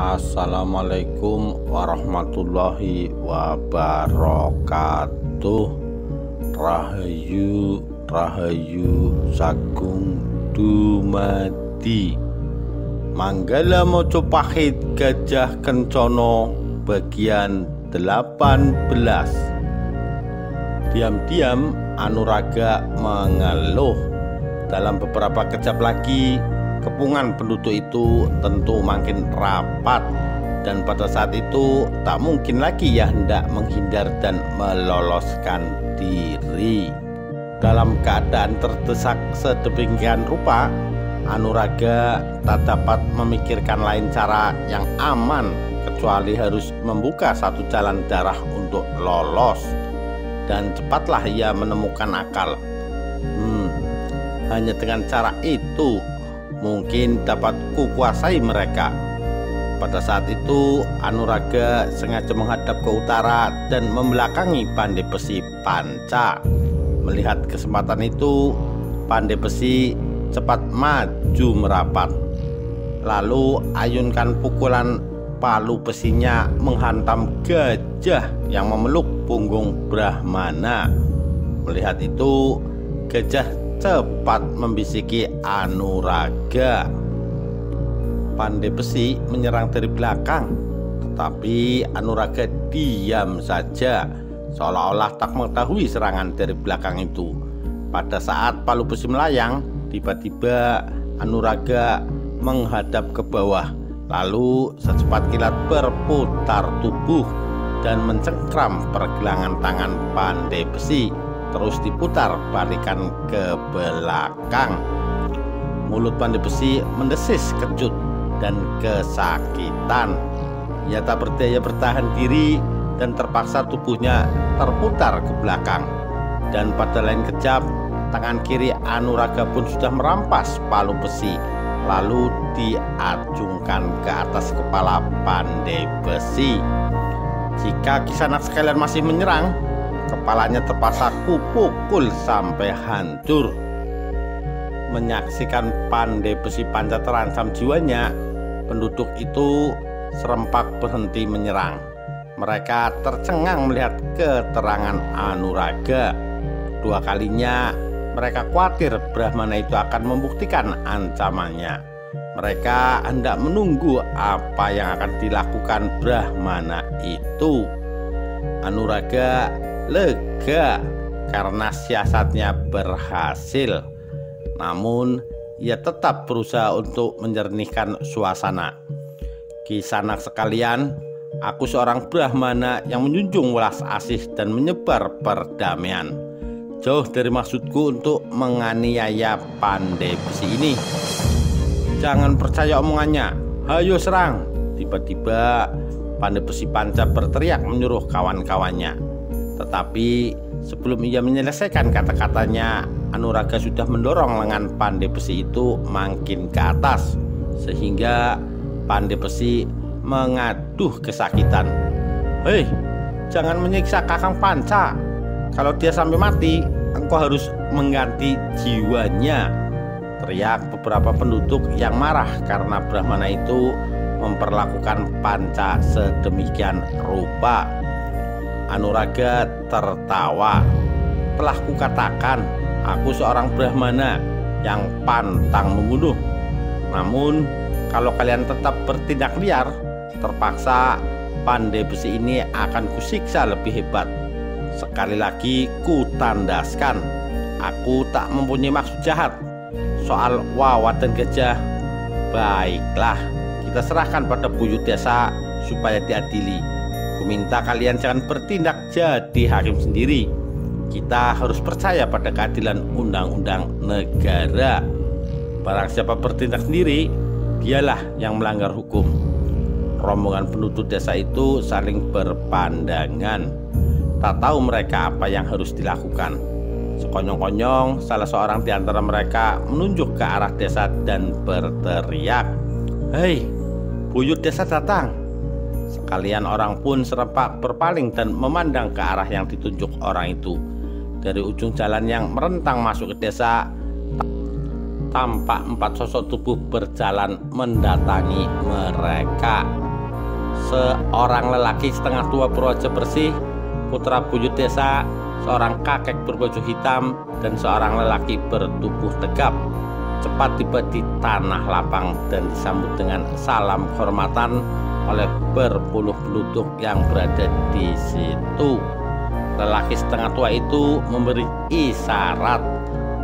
Assalamualaikum warahmatullahi wabarakatuh. Rahayu Rahayu Sagung Dumadi. Manggala Mojopahit Gajah Kencono bagian 18. Diam-diam Anuraga mengeluh. Dalam beberapa kejap lagi kepungan penduduk itu tentu makin rapat, dan pada saat itu tak mungkin lagi ia hendak menghindar dan meloloskan diri. Dalam keadaan terdesak sedemikian rupa, Anuraga tak dapat memikirkan lain cara yang aman kecuali harus membuka satu jalan darah untuk lolos, dan cepatlah ia menemukan akal. Hanya dengan cara itu mungkin dapat kukuasai mereka. Pada saat itu Anuraga sengaja menghadap ke utara dan membelakangi Pandai Besi Panca. Melihat kesempatan itu, Pandai Besi cepat maju merapat, lalu ayunkan pukulan palu besinya menghantam gajah yang memeluk punggung Brahmana. Melihat itu, gajah cepat membisiki Anuraga. Pandai Besi menyerang dari belakang, tetapi Anuraga diam saja, seolah-olah tak mengetahui serangan dari belakang itu. Pada saat palu besi melayang, tiba-tiba Anuraga menghadap ke bawah, lalu secepat kilat berputar tubuh dan mencengkram pergelangan tangan Pandai Besi, terus diputar balikan ke belakang. Mulut Pandai Besi mendesis kejut dan kesakitan. Ia tak berdaya bertahan diri dan terpaksa tubuhnya terputar ke belakang. Dan pada lain kejap, tangan kiri Anuraga pun sudah merampas palu besi, lalu diacungkan ke atas kepala Pandai Besi. Jika kisanak sekalian masih menyerang, kepalanya terpaksa kupukul sampai hancur. Menyaksikan Pandai Besi Panca terancam jiwanya, penduduk itu serempak berhenti menyerang. Mereka tercengang melihat keterangan Anuraga. Dua kalinya mereka khawatir Brahmana itu akan membuktikan ancamannya. Mereka hendak menunggu apa yang akan dilakukan Brahmana itu. Anuraga lega karena siasatnya berhasil. Namun ia tetap berusaha untuk menjernihkan suasana. Kisanak sekalian, aku seorang Brahmana yang menjunjung welas asih dan menyebar perdamaian. Jauh dari maksudku untuk menganiaya Pandai Besi ini. Jangan percaya omongannya, hayo serang. Tiba-tiba Pandai Besi Panca berteriak menyuruh kawan-kawannya. Tetapi sebelum ia menyelesaikan kata-katanya, Anuraga sudah mendorong lengan Pandai Besi itu makin ke atas, sehingga Pandai Besi mengaduh kesakitan. Hei, jangan menyiksa Kakang Panca. Kalau dia sampai mati, engkau harus mengganti jiwanya, teriak beberapa penduduk yang marah karena Brahmana itu memperlakukan Panca sedemikian rupa. Anuraga tertawa. Telah kukatakan, aku seorang Brahmana yang pantang membunuh. Namun kalau kalian tetap bertindak liar, terpaksa Pandai Besi ini akan kusiksa lebih hebat. Sekali lagi kutandaskan, aku tak mempunyai maksud jahat. Soal Wawat dan gajah, baiklah, kita serahkan pada buyut desa supaya diadili. Kuminta kalian jangan bertindak jadi hakim sendiri. Kita harus percaya pada keadilan undang-undang negara. Barang siapa bertindak sendiri, dialah yang melanggar hukum. Rombongan penduduk desa itu saling berpandangan. Tak tahu mereka apa yang harus dilakukan. Sekonyong-konyong salah seorang di antara mereka menunjuk ke arah desa dan berteriak, "Hei, buyut desa datang!" Sekalian orang pun serempak berpaling dan memandang ke arah yang ditunjuk orang itu. Dari ujung jalan yang merentang masuk ke desa, tampak 4 sosok tubuh berjalan mendatangi mereka. Seorang lelaki setengah tua berwajah bersih, putra buyut desa, seorang kakek berbaju hitam, dan seorang lelaki bertubuh tegap cepat tiba di tanah lapang dan disambut dengan salam kehormatan oleh berpuluh penduduk yang berada di situ. Lelaki setengah tua itu memberi isyarat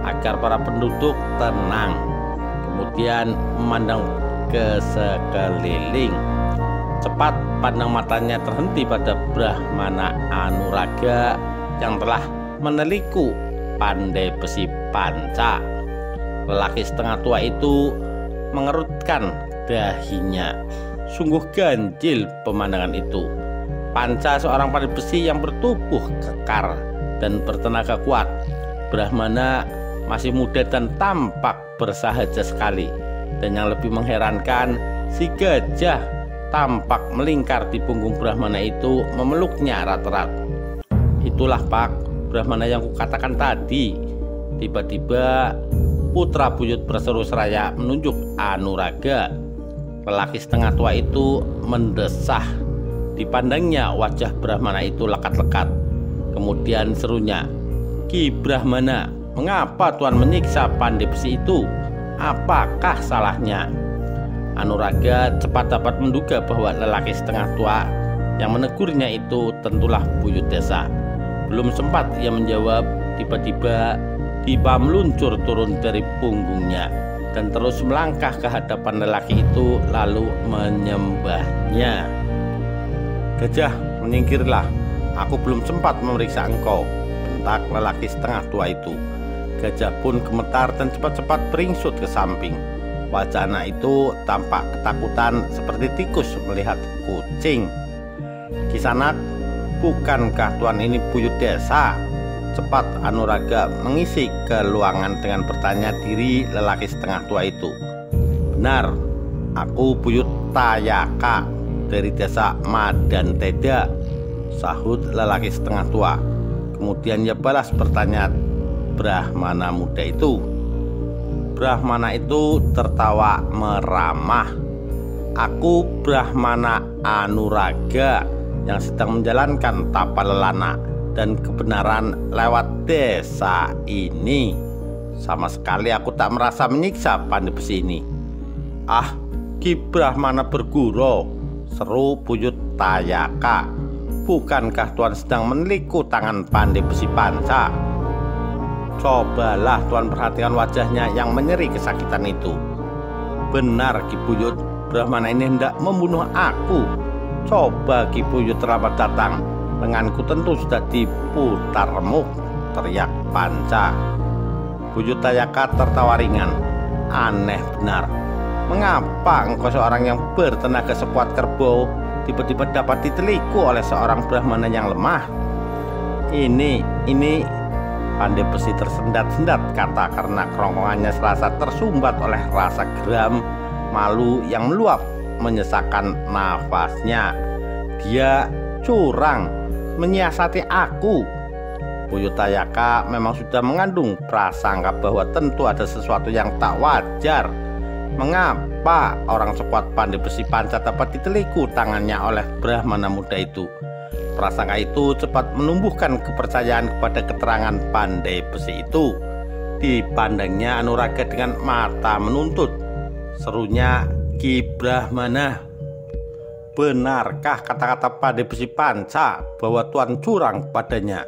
agar para penduduk tenang, kemudian memandang ke sekeliling. Cepat pandang matanya terhenti pada Brahmana Anuraga yang telah meneliku pandai besi panca. Lelaki setengah tua itu mengerutkan dahinya. Sungguh ganjil pemandangan itu. Panca seorang pandai besi yang bertubuh kekar dan bertenaga kuat. Brahmana masih muda dan tampak bersahaja sekali. Dan yang lebih mengherankan, si gajah tampak melingkar di punggung Brahmana itu memeluknya erat-erat. Itulah Pak, Brahmana yang kukatakan tadi. Tiba-tiba putra buyut berseru seraya menunjuk Anuraga. Lelaki setengah tua itu mendesah. Dipandangnya wajah Brahmana itu lekat-lekat. Kemudian serunya, "Ki Brahmana, mengapa Tuan menyiksa pandai besi itu? Apakah salahnya?" Anuraga cepat dapat menduga bahwa lelaki setengah tua yang menegurnya itu tentulah buyut desa. Belum sempat ia menjawab, tiba-tiba Dipa meluncur turun dari punggungnya dan terus melangkah ke hadapan lelaki itu lalu menyembahnya. "Gajah, menyingkirlah, aku belum sempat memeriksa engkau," bentak lelaki setengah tua itu. Gajah pun gemetar dan cepat-cepat beringsut ke samping. Wajah anak itu tampak ketakutan seperti tikus melihat kucing. "Kisanak, bukankah Tuan ini buyut desa?" Cepat Anuraga mengisi keluangan dengan bertanya diri lelaki setengah tua itu. "Benar, aku buyut Tayaka dari desa Madanteda," sahut lelaki setengah tua. Kemudian ia balas bertanya Brahmana muda itu. Brahmana itu tertawa meramah. "Aku Brahmana Anuraga yang sedang menjalankan tapa lelana dan kebenaran lewat desa ini. Sama sekali aku tak merasa menyiksa pandai besi ini." "Ah, Ki Brahmana berguru," seru buyut Tayaka. "Bukankah Tuan sedang meneliku tangan pandai besi panca? Cobalah Tuan perhatikan wajahnya yang menyeri kesakitan itu. Benar Ki Buyut, Brahmana ini hendak membunuh aku. Coba Ki Buyut terlambat datang, lenganku tentu sudah diputar remuk," teriak panca. Buyut Tayaka tertawa ringan. "Aneh benar, mengapa engkau seorang yang bertenaga sekuat kerbau tiba-tiba dapat diteliku oleh seorang Brahmana yang lemah?" Ini pandai besi tersendat-sendat kata karena kerongkongannya serasa tersumbat oleh rasa geram malu yang meluap menyesakkan nafasnya. "Dia curang, menyiasati aku." Buyut Tayaka memang sudah mengandung prasangka bahwa tentu ada sesuatu yang tak wajar. Mengapa orang sekuat pandai besi panca dapat diteliku tangannya oleh Brahmana muda itu? Prasangka itu cepat menumbuhkan kepercayaan kepada keterangan pandai besi itu. Dipandangnya Anuraga dengan mata menuntut. Serunya, "Ki Brahmana, benarkah kata-kata pandai besi panca bahwa Tuan curang padanya?"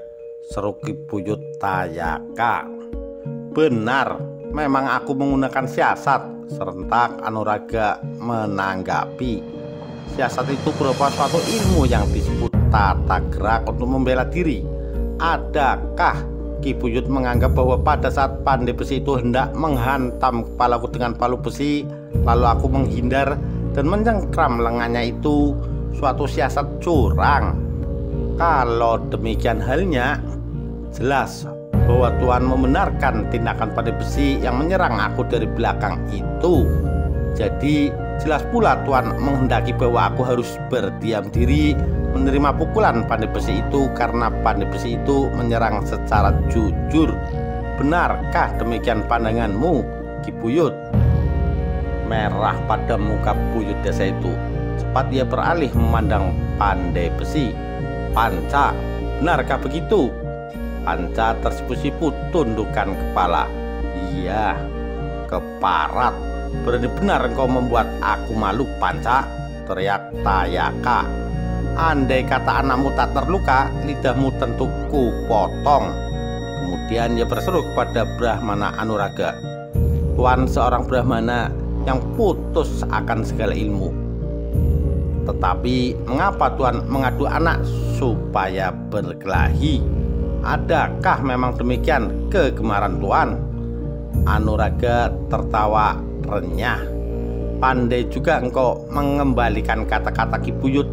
seru Ki Buyut Tayaka. "Benar, memang aku menggunakan siasat," serentak Anuraga menanggapi. "Siasat itu berupa suatu ilmu yang disebut tata gerak untuk membela diri. Adakah Ki Buyut menganggap bahwa pada saat pandai besi itu hendak menghantam kepalaku dengan palu besi, lalu aku menghindar dan mencengkram lengannya itu suatu siasat curang? Kalau demikian halnya, jelas bahwa Tuan membenarkan tindakan pandai besi yang menyerang aku dari belakang itu. Jadi jelas pula Tuan menghendaki bahwa aku harus berdiam diri menerima pukulan pandai besi itu karena pandai besi itu menyerang secara jujur. Benarkah demikian pandanganmu, Ki Buyut?" Merah pada muka buyut desa itu. Cepat ia beralih memandang Pandai Besi. "Panca, benarkah begitu?" Panca tersipu-sipu tundukkan kepala. "Iya, keparat. Berani benar engkau membuat aku malu, Panca," teriak Tayaka. "Andai kata anakmu tak terluka, lidahmu tentu kupotong." Kemudian ia berseru kepada Brahmana Anuraga, "Tuan seorang Brahmana yang putus akan segala ilmu. Tetapi mengapa Tuan mengadu anak supaya berkelahi? Adakah memang demikian kegemaran Tuan?" Anuraga tertawa renyah. "Pandai juga engkau mengembalikan kata-kata Ki Buyut.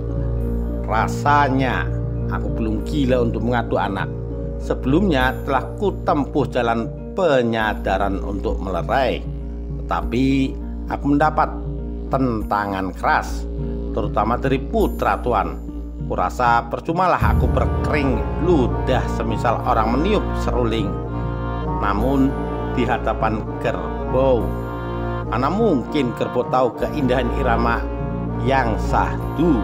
Rasanya aku belum gila untuk mengadu anak. Sebelumnya telah kutempuh jalan penyadaran untuk melerai. Tetapi aku mendapat tentangan keras, terutama dari putra Tuan. Kurasa percumalah aku berkering ludah semisal orang meniup seruling. Namun di hadapan kerbau, mana mungkin kerbau tahu keindahan irama yang sahdu?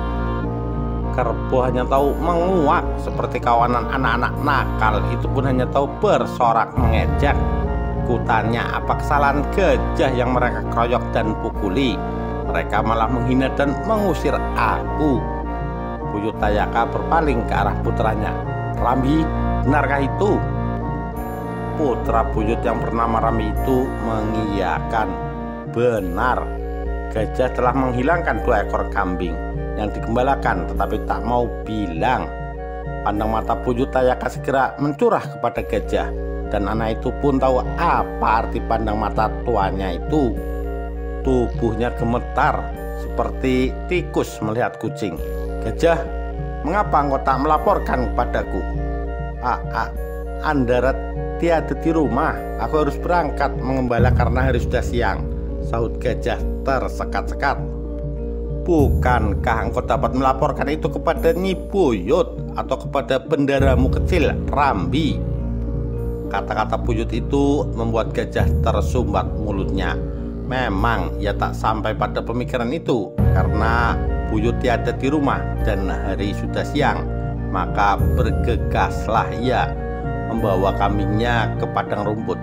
Kerbau hanya tahu menguak seperti kawanan anak-anak nakal, itu pun hanya tahu bersorak mengejek. Kutanya apa kesalahan gajah yang mereka keroyok dan pukuli? Mereka malah menghina dan mengusir aku." Buyut Tayaka berpaling ke arah putranya. "Rambi, benarkah itu?" Putra buyut yang bernama Rambi itu mengiyakan. "Benar, gajah telah menghilangkan 2 ekor kambing yang digembalakan, tetapi tak mau bilang." Pandang mata buyut Tayaka segera mencurah kepada gajah, dan anak itu pun tahu apa arti pandang mata tuannya itu. Tubuhnya gemetar seperti tikus melihat kucing. "Gajah, mengapa engkau tak melaporkan kepadaku?" "Andara tiada di rumah. Aku harus berangkat mengembala karena hari sudah siang," sahut gajah tersekat-sekat. "Bukankah engkau dapat melaporkan itu kepada Nyi Buyut atau kepada bendaramu kecil, Rambi?" Kata-kata Buyut itu membuat gajah tersumbat mulutnya. Memang ia tak sampai pada pemikiran itu, karena Buyut tiada di rumah dan hari sudah siang. Maka bergegaslah ia membawa kambingnya ke padang rumput.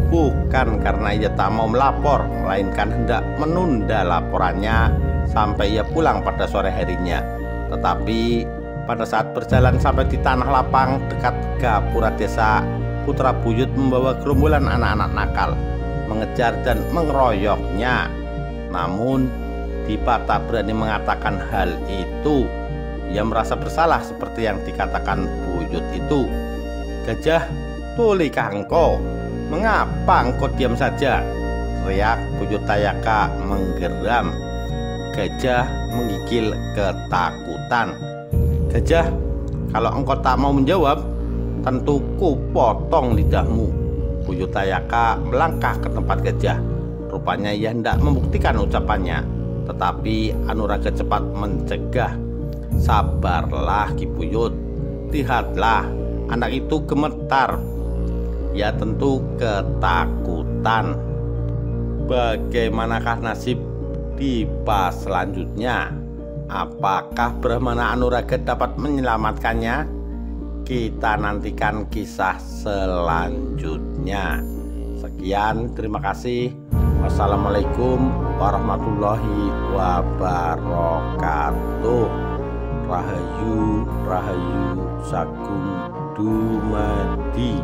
Bukan karena ia tak mau melapor, melainkan hendak menunda laporannya sampai ia pulang pada sore harinya. Tetapi pada saat berjalan sampai di tanah lapang dekat gapura desa, putra buyut membawa gerombolan anak-anak nakal, mengejar dan mengeroyoknya. Namun Dipa tak berani mengatakan hal itu. Ia merasa bersalah seperti yang dikatakan buyut itu. "Gajah, tulikah engkau? Mengapa engkau diam saja?" teriak buyut Tayaka menggeram. Gajah menggigil ketakutan. "Gajah, kalau engkau tak mau menjawab, tentu ku potong lidahmu." Buyut Tayaka melangkah ke tempat gajah. Rupanya ia hendak membuktikan ucapannya, tetapi Anuraga cepat mencegah. "Sabarlah Ki Buyut, lihatlah, anak itu gemetar. Ia tentu ketakutan. Bagaimanakah nasib Dipa selanjutnya? Apakah Brahmana Anuraga dapat menyelamatkannya? Kita nantikan kisah selanjutnya. Sekian, terima kasih. Wassalamualaikum warahmatullahi wabarakatuh. Rahayu, Rahayu Sagung Dumadi.